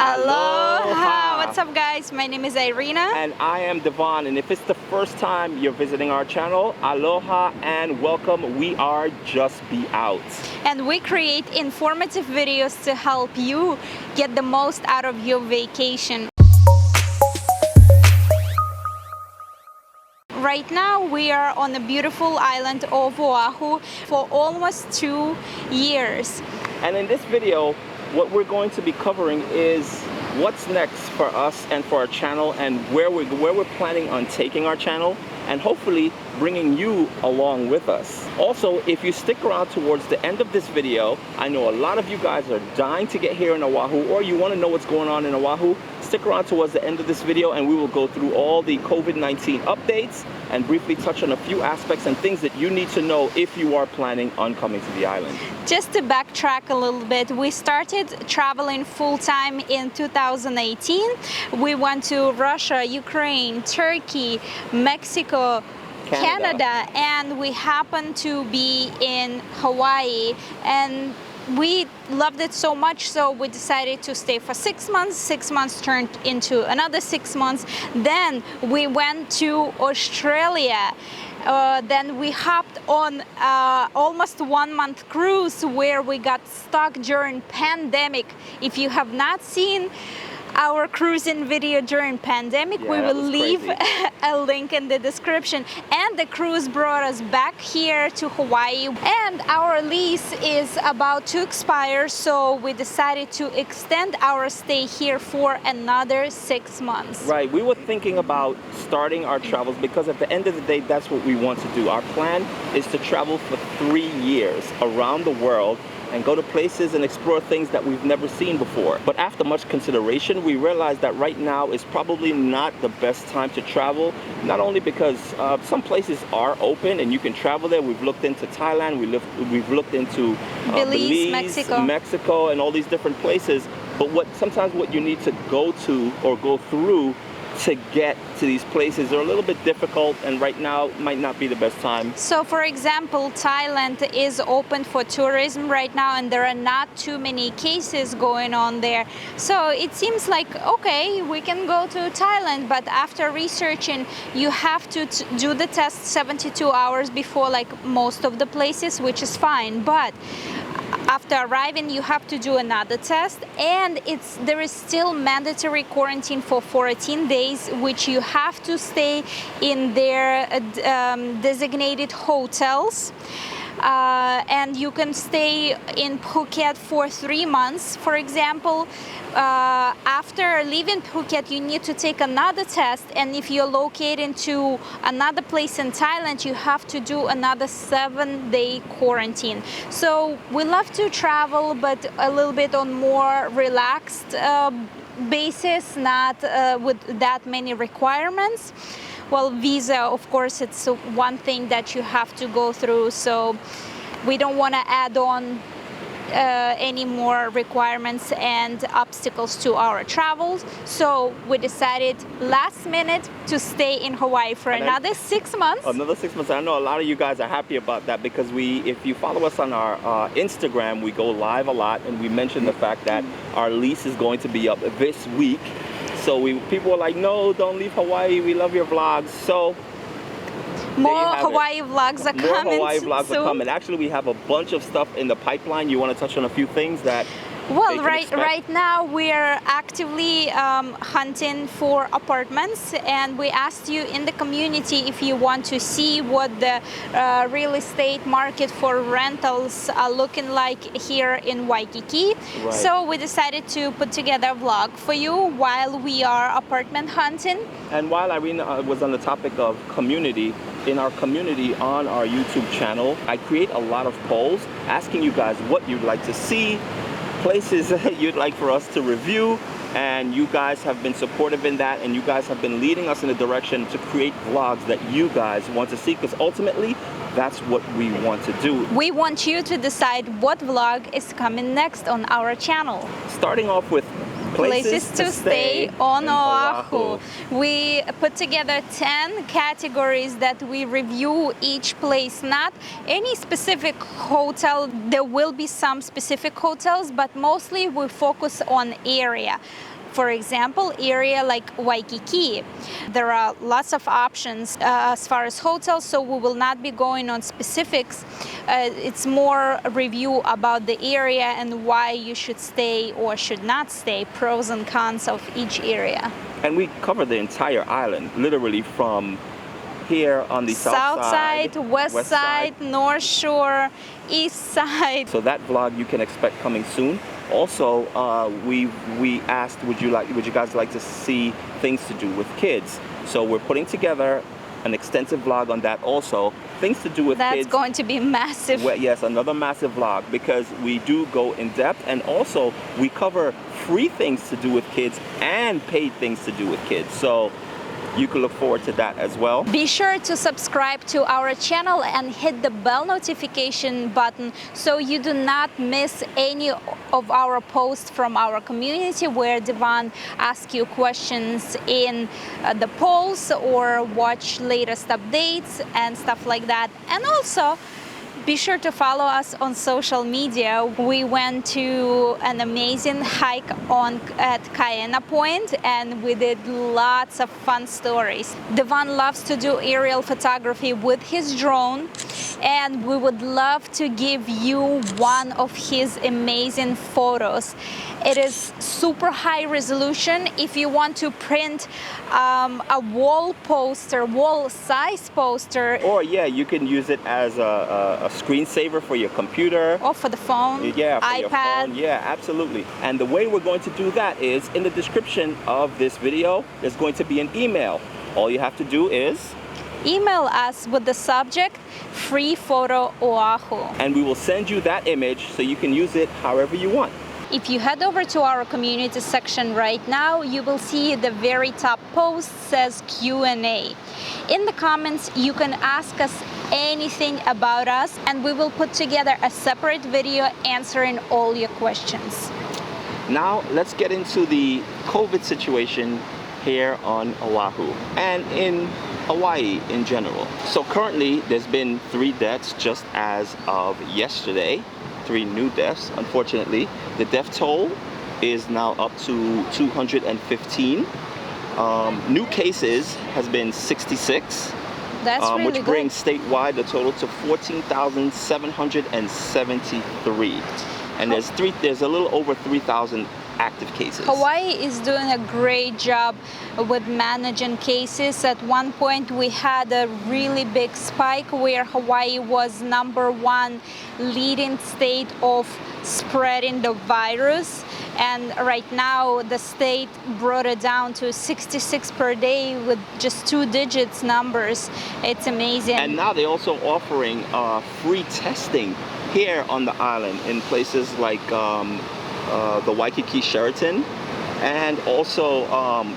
Aloha! What's up, guys? My name is Irina. And I am Devon, and if it's the first time you're visiting our channel, aloha and welcome. We are Just Be Out. And we create informative videos to help you get the most out of your vacation. Right now, we are on the beautiful island of Oahu for almost 2 years. And in this video, what we're going to be covering is what's next for us and for our channel, and where we're planning on taking our channel, and hopefully bringing you along with us. Also, if you stick around towards the end of this video, I know a lot of you guys are dying to get here in Oahu, or you want to know what's going on in Oahu. Stick around towards the end of this video and we will go through all the COVID-19 updates and briefly touch on a few aspects and things that you need to know if you are planning on coming to the island. Just to backtrack a little bit, we started traveling full-time in 2018. We went to Russia, Ukraine, Turkey, Mexico, Canada, and we happened to be in Hawaii, and we loved it so much, so we decided to stay for 6 months. 6 months turned into another 6 months. Then we went to Australia. Then we hopped on almost 1 month cruise where we got stuck during pandemic. If you have not seen our cruising video during pandemic, we will leave a link in the description. And the cruise brought us back here to Hawaii, and our lease is about to expire, so we decided to extend our stay here for another 6 months. Right, we were thinking about starting our travels because at the end of the day, that's what we want to do. Our plan is to travel for 3 years around the world and go to places and explore things that we've never seen before. But after much consideration, we realized that right now is probably not the best time to travel, not only because some places are open and you can travel there. We've looked into Thailand, we've looked into Belize, Mexico, and all these different places. But sometimes what you need to go to or go through to get to these places are a little bit difficult, and right now might not be the best time. So for example, Thailand is open for tourism right now, and there are not too many cases going on there. So it seems like, okay, we can go to Thailand, but after researching, you have to do the test 72 hours before, like most of the places, which is fine. But after arriving, you have to do another test, and there is still mandatory quarantine for 14 days, which you have to stay in their designated hotels. And you can stay in Phuket for 3 months, for example. After leaving Phuket, you need to take another test, and if you're located to another place in Thailand, you have to do another 7-day quarantine. So we love to travel, but a little bit on more relaxed basis, not with that many requirements. Well, visa, of course, it's one thing that you have to go through, so we don't want to add on any more requirements and obstacles to our travels. So we decided last minute to stay in Hawaii for another 6 months. Another 6 months. I know a lot of you guys are happy about that, because if you follow us on our Instagram, we go live a lot, and we mention the fact that our lease is going to be up this week. So people are like, no, don't leave Hawaii. We love your vlogs. So more Hawaii vlogs are coming. More Hawaii vlogs are coming. Actually, we have a bunch of stuff in the pipeline. You want to touch on a few things that Well, right now we're actively hunting for apartments, and we asked you in the community if you want to see what the real estate market for rentals are looking like here in Waikiki. Right. So we decided to put together a vlog for you while we are apartment hunting. And while Irina was on the topic of community, in our community on our YouTube channel, I create a lot of polls asking you guys what you'd like to see, places that you'd like for us to review, and you guys have been supportive in that, and you guys have been leading us in a direction to create vlogs that you guys want to see, because ultimately that's what we want to do. We want you to decide what vlog is coming next on our channel. Starting off with Places to stay on in Oahu. We put together 10 categories that we review each place, not any specific hotel. There will be some specific hotels, but mostly we focus on area. For example, area like Waikiki. There are lots of options as far as hotels, so we will not be going on specifics. It's more a review about the area and why you should stay or should not stay, pros and cons of each area. And we cover the entire island, literally from here on the south side, west side, north shore, east side. So that vlog you can expect coming soon. Also, we asked, would you guys like to see things to do with kids? So we're putting together an extensive vlog on that also. Things to do with kids. That's going to be massive. Well, yes, another massive vlog, because we do go in depth, and also we cover free things to do with kids and paid things to do with kids. So you can look forward to that as well. Be sure to subscribe to our channel and hit the bell notification button so you do not miss any of our posts from our community where Devon asks you questions in the polls or watch latest updates and stuff like that. And also, be sure to follow us on social media. We went to an amazing hike at Kaena Point, and we did lots of fun stories. Devon loves to do aerial photography with his drone, and we would love to give you one of his amazing photos. It is super high resolution. If you want to print a wall poster, wall size poster. Or yeah, you can use it as a screensaver for your computer. Or for the phone, yeah, for iPad. Your phone. Yeah, absolutely. And the way we're going to do that is in the description of this video, there's going to be an email. All you have to do is email us with the subject Free Photo Oahu. And we will send you that image so you can use it however you want. If you head over to our community section right now, you will see the very top post says Q&A. In the comments, you can ask us anything about us, and we will put together a separate video answering all your questions. Now, let's get into the COVID situation here on Oahu and in Hawaii in general. So currently, there's been 3 deaths just as of yesterday. 3 new deaths, unfortunately. The death toll is now up to 215. New cases has been 66. That's really which good. brings statewide the total to 14,773. And there's a little over 3,000 active cases. Hawaii is doing a great job with managing cases. At one point we had a really big spike where Hawaii was #1 leading state of spreading the virus, and right now the state brought it down to 66 per day with just 2 digits numbers. It's amazing. And now they're also offering free testing here on the island in places like the Waikiki Sheraton, and also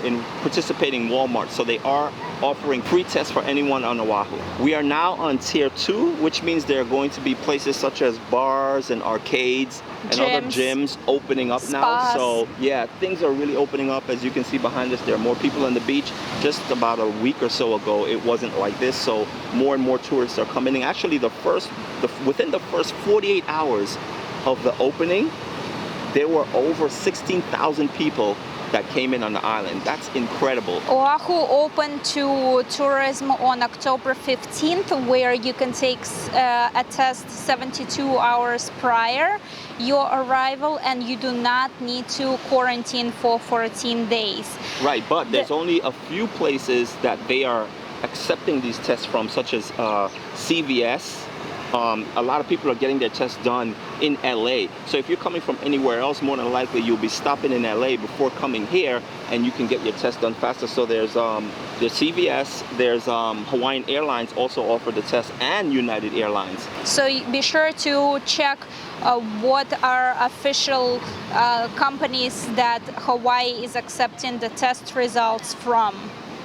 in participating Walmart. So they are offering free tests for anyone on Oahu. We are now on tier 2, which means there are going to be places such as bars and arcades and other gyms opening up now. So yeah, things are really opening up. As you can see behind us, there are more people on the beach. Just about a week or so ago, it wasn't like this. So more and more tourists are coming in. Actually, within the first 48 hours of the opening, there were over 16,000 people that came in on the island. That's incredible. Oahu opened to tourism on October 15th, where you can take a test 72 hours prior your arrival, and you do not need to quarantine for 14 days. Right, but there's only a few places that they are accepting these tests from, such as CVS. A lot of people are getting their tests done in LA. So if you're coming from anywhere else, more than likely you'll be stopping in LA before coming here, and you can get your test done faster. So there's CVS, there's Hawaiian Airlines also offer the test, and United Airlines. So be sure to check what are official companies that Hawaii is accepting the test results from.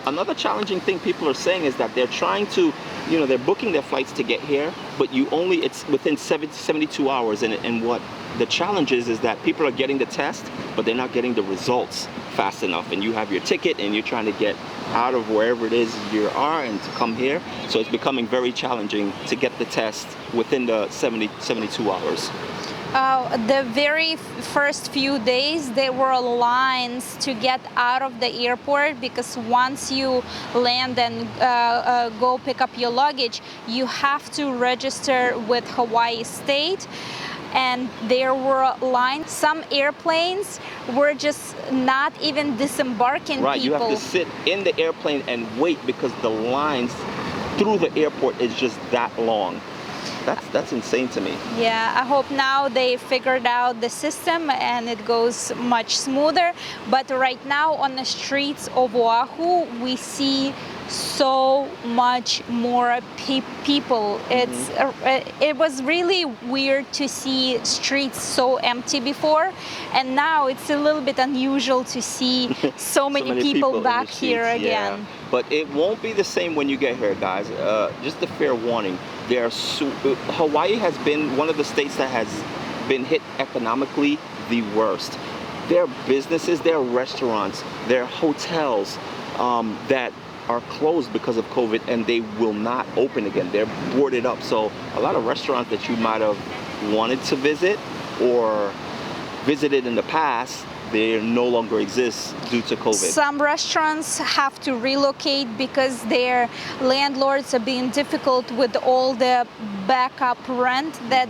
Another challenging thing people are saying is that they're trying to, they're booking their flights to get here, but it's within 72 hours. And what the challenge is that people are getting the test, but they're not getting the results fast enough. And you have your ticket and you're trying to get out of wherever it is you are and to come here. So it's becoming very challenging to get the test within the 72 hours. The very first few days, there were lines to get out of the airport, because once you land and go pick up your luggage, you have to register with Hawaii State. And there were lines. Some airplanes were just not even disembarking right, people. You have to sit in the airplane and wait because the lines through the airport is just that long. That's insane to me. Yeah, I hope now they figured out the system and it goes much smoother. But right now on the streets of Oahu, we see so much more people. It was really weird to see streets so empty before, and now it's a little bit unusual to see so many people back here again. Yeah. But it won't be the same when you get here, guys. Just a fair warning. Hawaii has been one of the states that has been hit economically the worst. There are businesses, there are restaurants, there are hotels that are closed because of COVID, and they will not open again. They're boarded up. So a lot of restaurants that you might have wanted to visit or visited in the past, they no longer exist due to COVID. Some restaurants have to relocate because their landlords are being difficult with all the backup rent that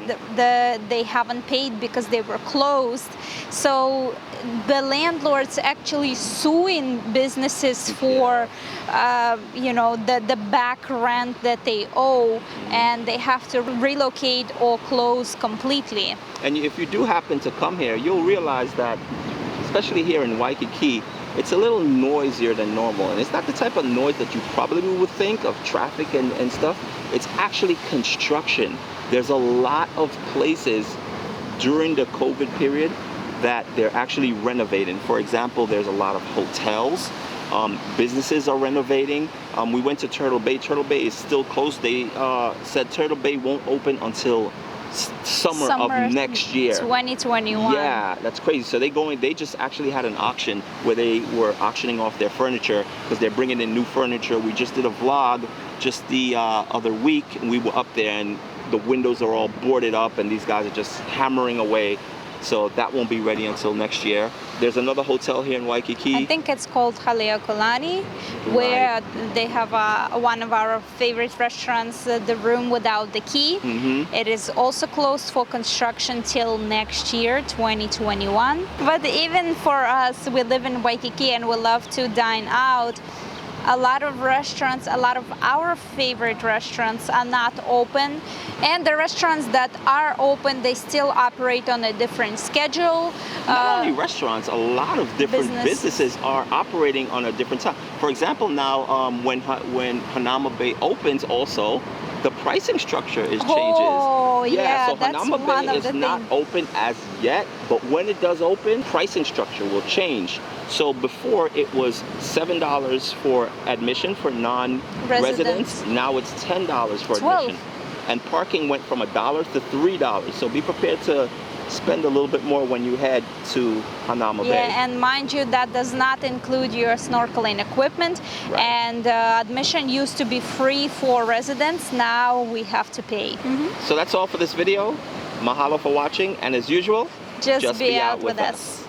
they haven't paid because they were closed. So the landlords actually suing businesses for the back rent that they owe, and they have to relocate or close completely. And if you do happen to come here, you'll realize that, especially here in Waikiki, it's a little noisier than normal. And it's not the type of noise that you probably would think of, traffic and stuff. It's actually construction. There's a lot of places during the COVID period that they're actually renovating. For example, there's a lot of hotels. Businesses are renovating. We went to Turtle Bay. Turtle Bay is still closed. They said Turtle Bay won't open until summer of next year, 2021. Yeah, that's crazy. So they just actually had an auction where they were auctioning off their furniture because they're bringing in new furniture. We just did a vlog just the other week, and we were up there, and the windows are all boarded up, and these guys are just hammering away. So that won't be ready until next year. There's another hotel here in Waikiki. I think it's called Haleakolani, where they have one of our favorite restaurants, the Room Without the Key. It is also closed for construction till next year, 2021. But even for us, we live in Waikiki and we love to dine out. A lot of restaurants, a lot of our favorite restaurants are not open, and the restaurants that are open, they still operate on a different schedule. Not only restaurants, a lot of different businesses are operating on a different time. For example, now when Hanauma Bay opens, also the pricing structure is changes. Oh, yeah, so that's Hanauma one Bay of is the not things. open as yet, but when it does open, pricing structure will change. So before it was $7 for admission for non-residents. Now it's $10 for admission. And parking went from $1 to $3. So be prepared to spend a little bit more when you head to Hanauma Bay. Yeah, and mind you, that does not include your snorkeling equipment. Right. And admission used to be free for residents. Now we have to pay. So that's all for this video. Mahalo for watching, and as usual, Just be out with us.